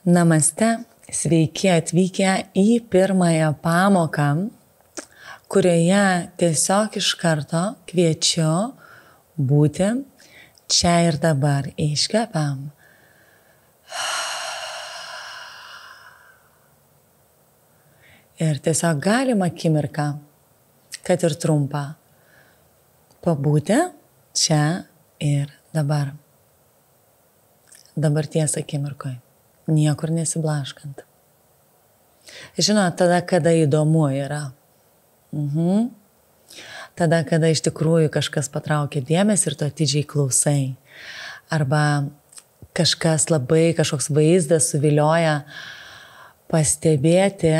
Namaste, sveiki atvykę į pirmąją pamoką, kurioje tiesiog iš karto kviečiu būti čia ir dabar. Iškvepiam. Ir tiesiog galima akimirką, kad ir trumpą, pabūti čia ir dabar. Dabarties akimirkoje. Niekur nesiblaškant. Žinot, tada, kada įdomu yra. Tada, kada iš tikrųjų kažkas patraukia dėmesį ir tu atidžiai klausai. Arba kažkoks vaizdas suvilioja pastebėti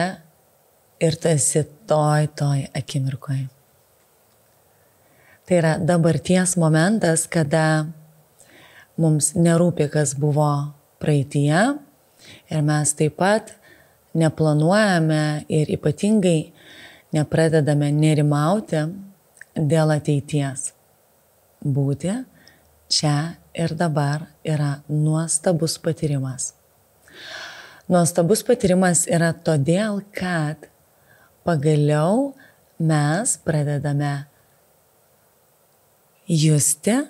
ir tu esi toj akimirkoje. Tai yra dabarties momentas, kada mums nerūpi, kas buvo praeityje. Ir mes taip pat neplanuojame ir ypatingai nepradedame nerimauti dėl ateities. Būti čia ir dabar yra nuostabus patyrimas. Nuostabus patyrimas yra todėl, kad pagaliau mes pradedame justi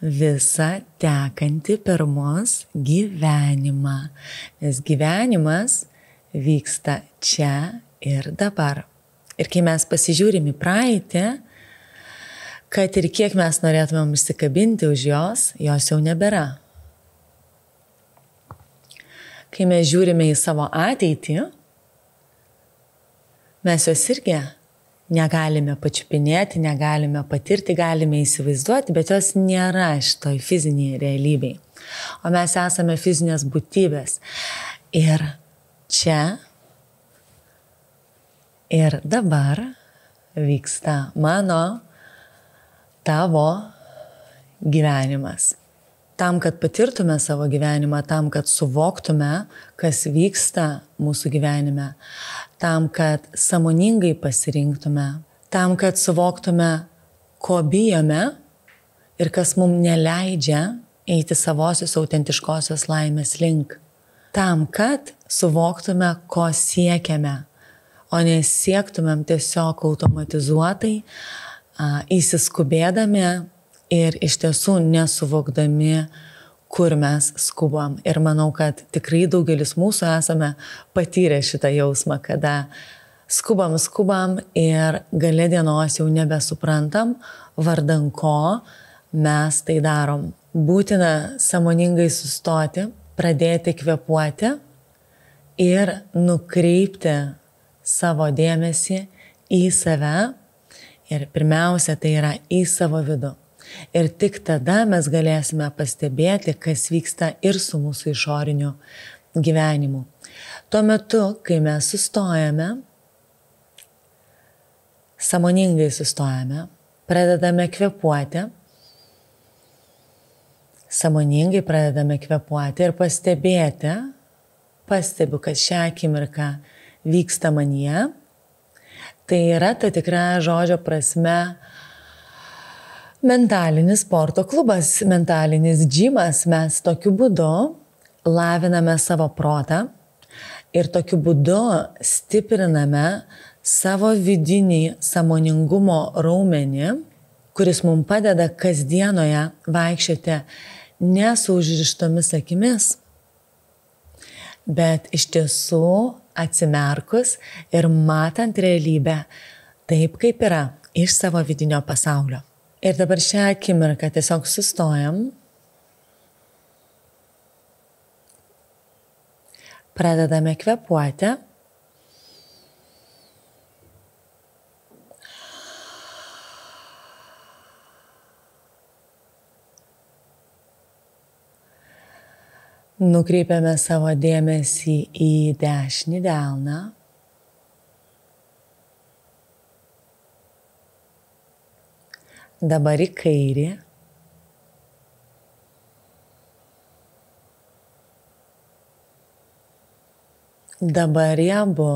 visą tekantį per mus gyvenimą. Nes gyvenimas vyksta čia ir dabar. Ir kai mes pasižiūrim į praeitį, kad ir kiek mes norėtumėm užsikabinti už jos jau nebėra. Kai mes žiūrime į savo ateitį, mes jos irgi negalime pačiupinėti, negalime patirti, galime įsivaizduoti, bet jos nėra šitoj fizinėje realybėje. O mes esame fizinės būtybės. Ir čia ir dabar vyksta mano, tavo gyvenimas. Tam, kad patirtume savo gyvenimą, tam, kad suvoktume, kas vyksta mūsų gyvenime, tam, kad sąmoningai pasirinktume, tam, kad suvoktume, ko bijome ir kas mums neleidžia eiti savosios autentiškosios laimės link. Tam, kad suvoktume, ko siekiame, o nesiektumėm tiesiog automatizuotai, įsiskubėdami ir iš tiesų nesuvokdami, kur mes skubam. Ir manau, kad tikrai daugelis mūsų esame patyrę šitą jausmą, kada skubam ir gale dienos jau nebesuprantam, vardan ko mes tai darom. Būtina sąmoningai sustoti, pradėti kvėpuoti ir nukreipti savo dėmesį į save. Ir pirmiausia, tai yra į savo vidų. Ir tik tada mes galėsime pastebėti, kas vyksta ir su mūsų išoriniu gyvenimu. Tuo metu, kai mes sustojame, sąmoningai sustojame, pradedame kvėpuoti, sąmoningai pradedame kvėpuoti ir pastebiu, kad šią akimirką vyksta manyje, tai yra ta tikra žodžio prasme mentalinis sporto klubas, mentalinis džimas. Mes tokiu būdu laviname savo protą ir tokiu būdu stipriname savo vidinį sąmoningumo raumenį, kuris mums padeda kasdienoje vaikščioti ne su užrištomis akimis, bet iš tiesų atsimerkus ir matant realybę taip, kaip yra iš savo vidinio pasaulio. Ir dabar šią akimirką tiesiog sustojam, pradedame kvėpuoti, nukreipiame savo dėmesį į dešinį delną. Dabar į kairį. Dabar į abu.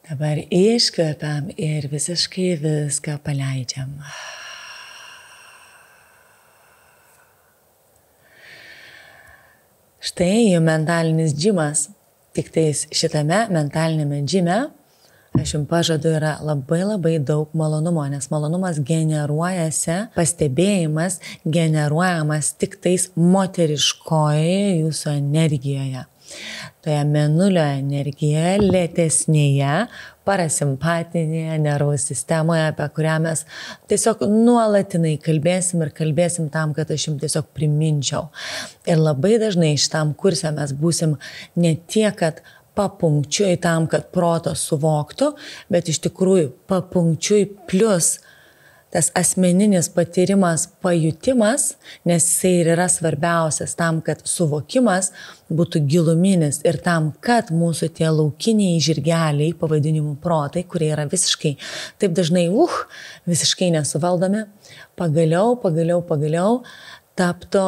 Dabar iškvepiam ir visiškai viską paleidžiam. Tai mentalinis džimas, tik tais šitame mentalinėme džime, aš jums pažadu, yra labai daug malonumo, nes malonumas generuojasi, pastebėjimas generuojamas tik tais moteriškoje jūsų energijoje. Toje mėnulio energijoje, lėtesnėje, parasimpatinėje nervų sistemoje, apie kurią mes tiesiog nuolatinai kalbėsim tam, kad aš jums tiesiog priminčiau. Ir labai dažnai šitam kurse mes būsim ne tiek, kad papunkčiui tam, kad protas suvoktų, bet iš tikrųjų papunkčiui plus tas asmeninis patyrimas, pajutimas, nes jisai ir yra svarbiausias tam, kad suvokimas būtų giluminis ir tam, kad mūsų tie laukiniai žirgeliai, pavadinimų protai, kurie yra visiškai, taip dažnai, visiškai nesuvaldomi, pagaliau taptų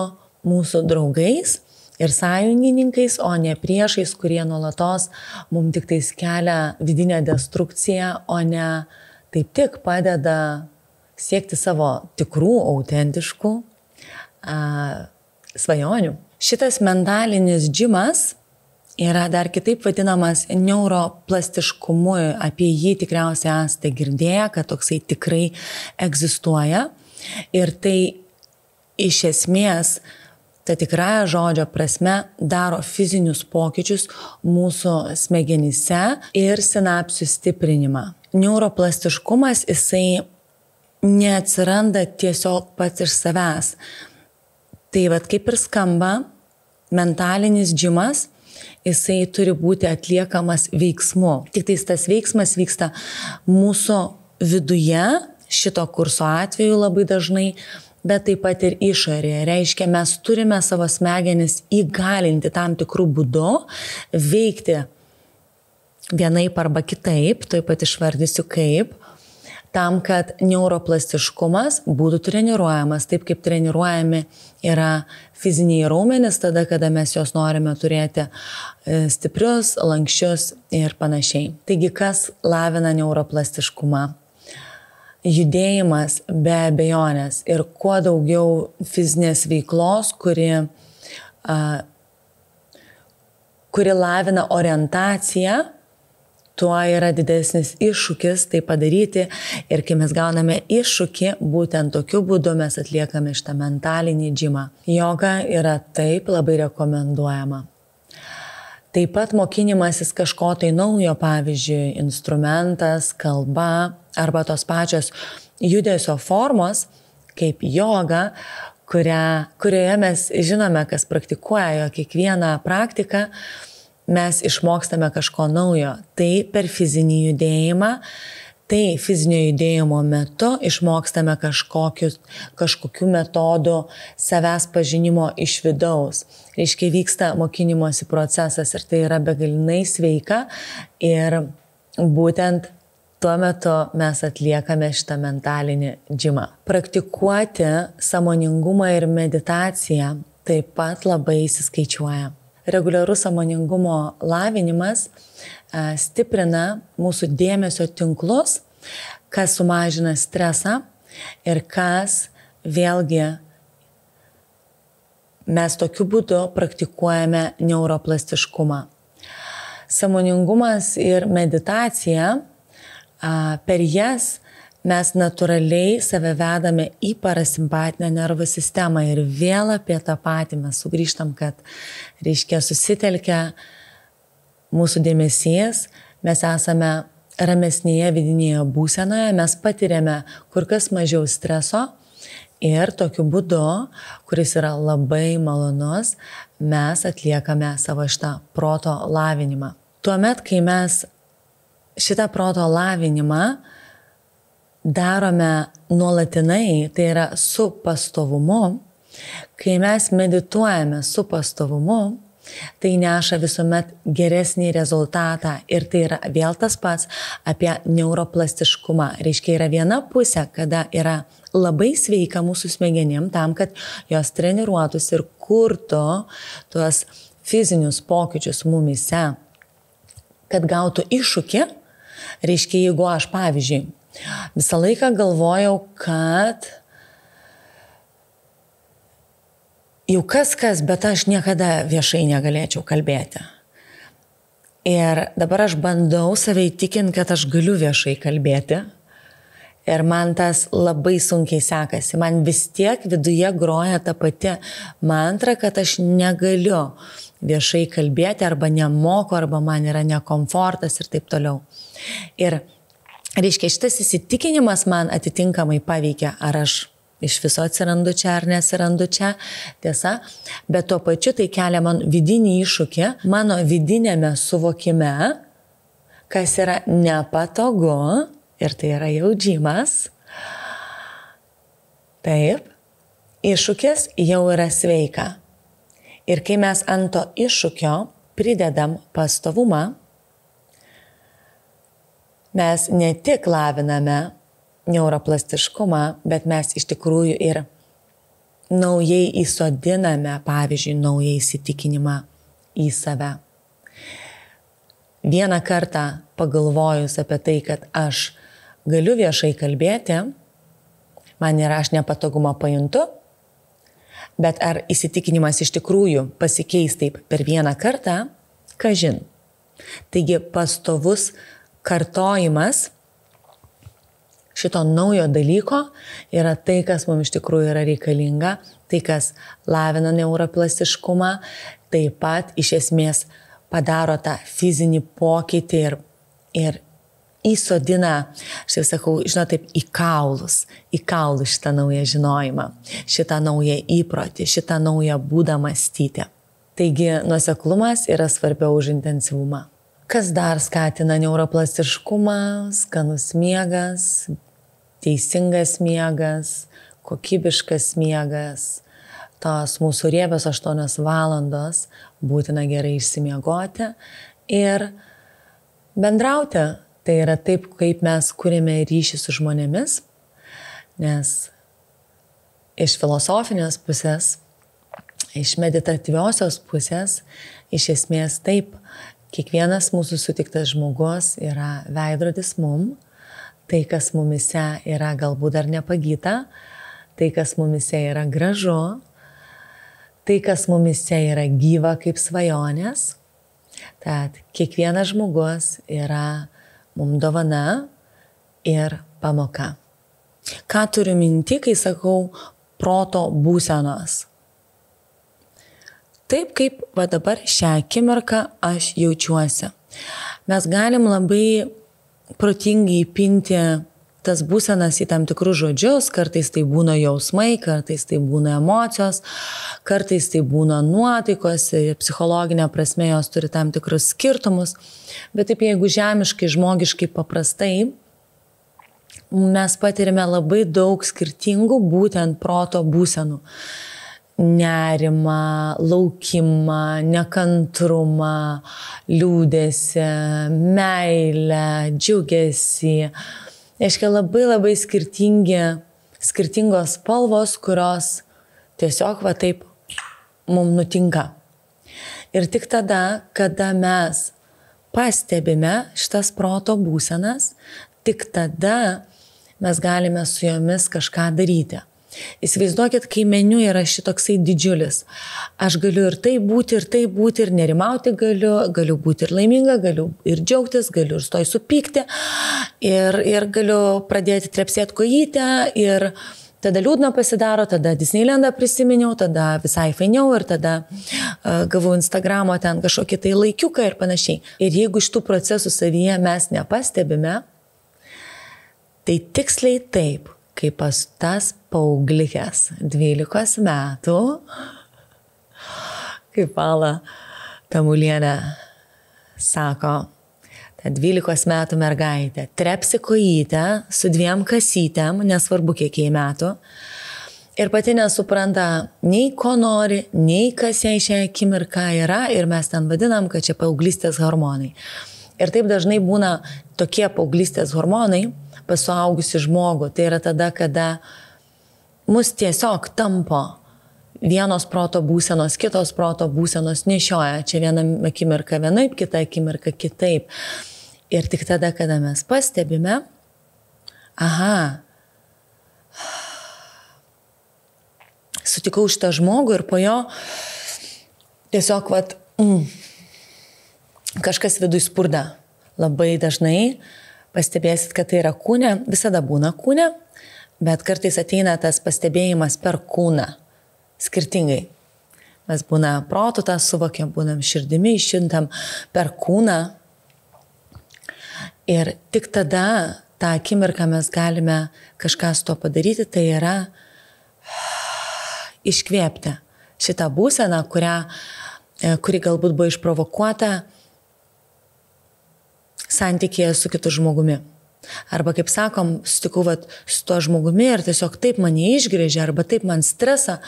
mūsų draugais ir sąjungininkais, o ne priešais, kurie nuolatos mums tik tais kelia vidinę destrukciją, o ne taip tik padeda siekti savo tikrų, autentiškų svajonių. Šitas mentalinis džimas yra dar kitaip vadinamas neuroplastiškumu. Apie jį tikriausiai esate girdėję, kad toksai tikrai egzistuoja. Ir tai iš esmės, ta tikrąja žodžio prasme, daro fizinius pokyčius mūsų smegenyse ir sinapsių stiprinimą. Neuroplastiškumas, jisai neatsiranda tiesiog pats iš savęs. Tai kaip ir skamba, mentalinis džimas, jisai turi būti atliekamas veiksmu. Tik tais tas veiksmas vyksta mūsų viduje, šito kurso atveju labai dažnai, bet taip pat ir išorėje. Reiškia, mes turime savo smegenis įgalinti tam tikrų būdų, veikti vienaip arba kitaip, taip pat išvardysiu kaip, tam, kad neuroplastiškumas būtų treniruojamas, taip kaip treniruojami yra fiziniai raumenys, tada, kada mes juos norime turėti stiprius, lanksčius ir panašiai. Taigi, kas lavina neuroplastiškumą? Judėjimas be abejonės ir kuo daugiau fizinės veiklos, kuri lavina orientaciją, tuo yra didesnis iššūkis tai padaryti ir kai mes gauname iššūkį, būtent tokiu būdu mes atliekame šitą mentalinį džimą. Joga yra taip labai rekomenduojama. Taip pat mokinimasis kažko tai naujo, pavyzdžiui, instrumentas, kalba arba tos pačios judesio formos, kaip joga, kurioje mes žinome, kas praktikuoja jo kiekvieną praktiką, mes išmokstame kažko naujo. Tai per fizinį judėjimą, tai fizinio judėjimo metu išmokstame kažkokių metodų savęs pažinimo iš vidaus. Reiškia, vyksta mokinimosi procesas ir tai yra begalinai sveika ir būtent tuo metu mes atliekame šitą mentalinį džimą. Praktikuoti sąmoningumą ir meditaciją taip pat labai įsiskaičiuoja. Reguliarus sąmoningumo lavinimas stiprina mūsų dėmesio tinklus, kas sumažina stresą ir kas vėlgi mes tokiu būdu praktikuojame neuroplastiškumą. Sąmoningumas ir meditacija, per jas mes natūraliai save vedame į parasimpatinę nervų sistemą ir vėl apie tą patį mes sugrįžtam, kad reiškia susitelkia mūsų dėmesys, mes esame ramesnėje vidinėje būsenoje, mes patiriame kur kas mažiau streso ir tokiu būdu, kuris yra labai malonus, mes atliekame savo šitą proto lavinimą. Tuomet, kai mes šitą proto lavinimą darome nuolatinai, tai yra su pastovumu, kai mes medituojame su pastovumu, tai neša visuomet geresnį rezultatą ir tai yra vėl tas pats apie neuroplastiškumą. Reiškia, yra viena pusė, kada yra labai sveika mūsų smegenim tam, kad jos treniruotųsi ir kurtų tuos fizinius pokyčius mumyse, kad gautų iššūkį. Reiškia, jeigu aš, pavyzdžiui, visą laiką galvojau, kad jau kas, bet aš niekada viešai negalėčiau kalbėti. Ir dabar aš bandau save įtikinti, kad aš galiu viešai kalbėti. Ir man tas labai sunkiai sekasi. Man vis tiek viduje groja ta pati mantra, kad aš negaliu viešai kalbėti, arba nemoku, arba man yra nekomfortas ir taip toliau. Ir reiškia, šitas įsitikinimas man atitinkamai paveikia, ar aš iš viso atsirandu čia ar nesirandu čia, tiesa, bet tuo pačiu tai kelia man vidinį iššūkį, mano vidinėme suvokime, kas yra nepatogu, ir tai yra jaudžimas. Taip, iššūkis jau yra sveika. Ir kai mes ant to iššūkio pridedam pastovumą, mes ne tik laviname neuroplastiškumą, bet mes iš tikrųjų ir naujai įsodiname, pavyzdžiui, naują įsitikinimą į save. Vieną kartą pagalvojus apie tai, kad aš galiu viešai kalbėti, man yra aš nepatogumą pajuntu, bet ar įsitikinimas iš tikrųjų pasikeis taip per vieną kartą, kažin. Taigi pastovus kartojimas šito naujo dalyko yra tai, kas mums iš tikrųjų yra reikalinga, tai, kas lavina neuroplastiškumą, taip pat iš esmės padaro tą fizinį pokytį ir įsodina, aš jau sakau, taip, į kaulus šitą naują žinojimą, šitą naują įprotį, šitą naują būdą mąstyti. Taigi, nuoseklumas yra svarbiau už intensyvumą. Kas dar skatina neuroplastiškumą? Skanus miegas, teisingas miegas, kokybiškas miegas, tos mūsų riebios 8 valandos, būtina gerai išsimiegoti ir bendrauti. Tai yra taip, kaip mes kūrėme ryšį su žmonėmis, nes iš filosofinės pusės, iš meditatyviosios pusės, iš esmės taip, kiekvienas mūsų sutiktas žmogus yra veidrodis mum, tai, kas mumise yra galbūt dar nepagyta, tai, kas mumise yra gražu, tai, kas mumise yra gyva kaip svajonės. Tad kiekvienas žmogus yra mums dovana ir pamoka. Ką turiu minti, kai sakau proto būsenos? Taip, kaip va dabar šią akimirką aš jaučiuosi. Mes galim labai protingai įpinti tas būsenas į tam tikrus žodžius, kartais tai būna jausmai, kartais tai būna emocijos, kartais tai būna nuotaikos ir psichologinė prasme jos turi tam tikrus skirtumus, bet taip jeigu žemiškai, žmogiškai paprastai, mes patirime labai daug skirtingų būtent proto būsenų. Nerimą, laukimą, nekantrumą, liūdesį, meilę, džiugesį. Reiškia labai skirtingos spalvos, kurios tiesiog va taip mums nutinka. Ir tik tada, kada mes pastebime šitas proto būsenas, tik tada mes galime su jomis kažką daryti. Įsivaizduokit, kai meniu yra šitoksai didžiulis. Aš galiu ir tai būti, ir nerimauti galiu būti ir laiminga, galiu ir džiaugtis, galiu ir stoj supykti, ir galiu pradėti trepsėti kojytę, ir tada liūdna pasidaro, tada Disneylandą prisiminiau, tada visai fainiau, ir tada gavau Instagramo ten kažkokį tai laikiuką ir panašiai. Ir jeigu iš tų procesų savyje mes nepastebime, tai tiksliai taip, kaip pas tas paaugliukės 12 metų, kaip Ala Tamulienė sako, ta 12 metų mergaitė trepsi kojytę su 2 kasytėm, nesvarbu kiek jai metų, ir pati nesupranta nei ko nori, nei kas jai šią akimirką yra, ir mes ten vadinam, kad čia paauglystės hormonai. Ir taip dažnai būna tokie paauglystės hormonai pas suaugusį žmogų. Tai yra tada, kada mus tiesiog tampo vienos proto būsenos, kitos proto būsenos nešioja. Čia vieną akimirką vienaip, kitą akimirką kitaip. Ir tik tada, kada mes pastebime, sutikau šitą žmogų ir po jo tiesiog kažkas viduj spurda. Labai dažnai pastebėsit, kad tai yra kūne, visada būna kūne, bet kartais ateina tas pastebėjimas per kūną. Skirtingai. Mes būna protų tą suvokiam, būnam širdimi išjuntam per kūną. Ir tik tada tą akimirką mes galime kažką su to padaryti, tai yra iškvėpti šitą būseną, kuri galbūt buvo išprovokuota santykėje su kitu žmogumi. Arba, kaip sakom, sutikau su tuo žmogumi ir tiesiog taip mane išgrėžė, arba taip man stresą,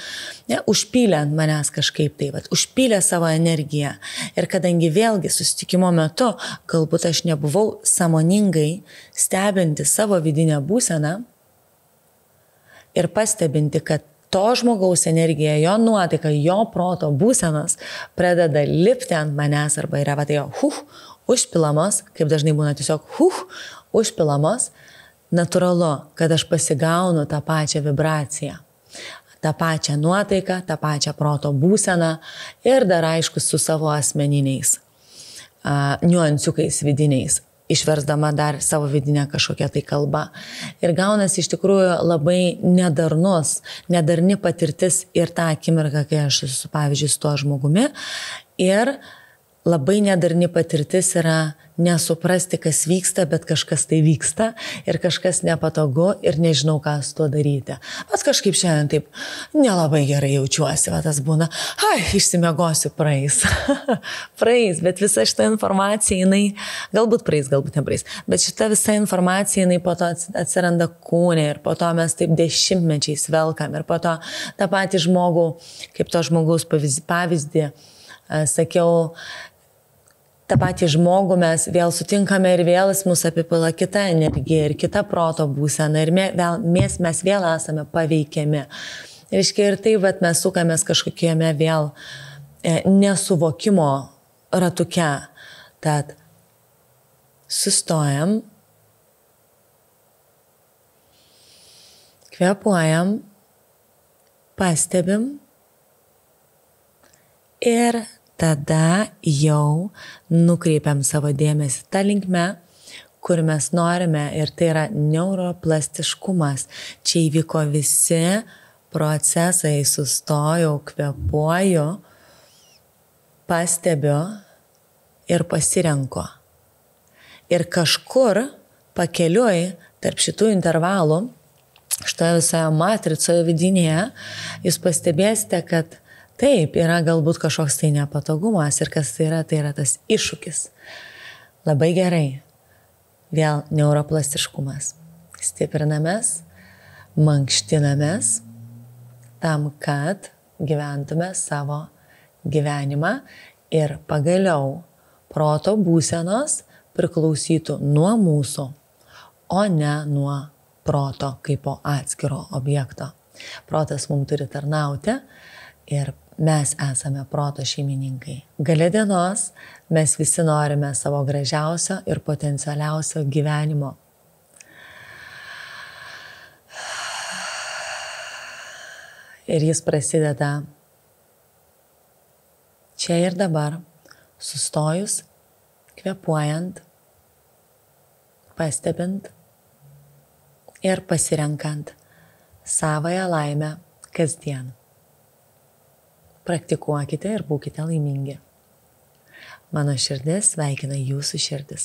užpylė ant manęs kažkaip tai, užpylė savo energiją. Ir kadangi vėlgi susitikimo metu, galbūt aš nebuvau sąmoningai stebinti savo vidinę būseną ir pastebinti, kad to žmogaus energija, jo nuotaika, jo proto būsenos pradeda lipti ant manęs arba yra užpilamos, kaip dažnai būna tiesiog užpilamos, natūralu, kad aš pasigaunu tą pačią vibraciją, tą pačią nuotaiką, tą pačią proto būseną ir dar aišku su savo asmeniniais niuansiukais vidiniais, išversdama dar savo vidinę kažkokią tai kalbą. Ir gaunasi iš tikrųjų labai nedarni patirtis ir tą akimirką, kai aš esu, pavyzdžiui, su tuo žmogumi. Ir labai nedarni patirtis yra nesuprasti, kas vyksta, bet kažkas tai vyksta ir kažkas nepatogu ir nežinau, ką su tuo daryti. Bet kažkaip šiandien taip nelabai gerai jaučiuosi, tas būna, išsimiegosiu, praeis. Praeis, bet visa šita informacija, jinai galbūt praeis, galbūt nepraeis. Bet šita visa informacija, jinai po to atsiranda kūne ir po to mes taip dešimtmečiais velkam ir po to tą patį žmogų, kaip to žmogaus pavyzdį, sakiau, tą patį žmogų mes vėl sutinkame ir vėl jis mus apipila kita energija ir kita proto būsena ir mes vėl esame paveikiami. Ir tai, mes sukamės kažkokiame vėl nesuvokimo ratuke. Tad sustojam, kvėpuojam, pastebim ir tada jau nukreipiam savo dėmesį tą linkme, kur mes norime ir tai yra neuroplastiškumas. Čia įvyko visi procesai, sustojau, kvėpuoju, pastebiu ir pasirenku. Ir kažkur pakeliui tarp šitų intervalų, šitoje visoje matricoje vidinėje, jūs pastebėsite, kad taip, yra galbūt kažkoks tai nepatogumas ir kas tai yra tas iššūkis. Labai gerai. Vėl neuroplastiškumas. Stiprinamės, mankštinamės tam, kad gyventume savo gyvenimą ir pagaliau proto būsenos priklausytų nuo mūsų, o ne nuo proto kaip po atskiro objekto. Protas mums turi tarnauti ir mes esame proto šeimininkai. Gale dienos mes visi norime savo gražiausio ir potencialiausio gyvenimo. Ir jis prasideda čia ir dabar, sustojus, kvėpuojant, pastebint ir pasirenkant savąją laimę kasdien. Praktikuokite ir būkite laimingi. Mano širdis sveikina jūsų širdis.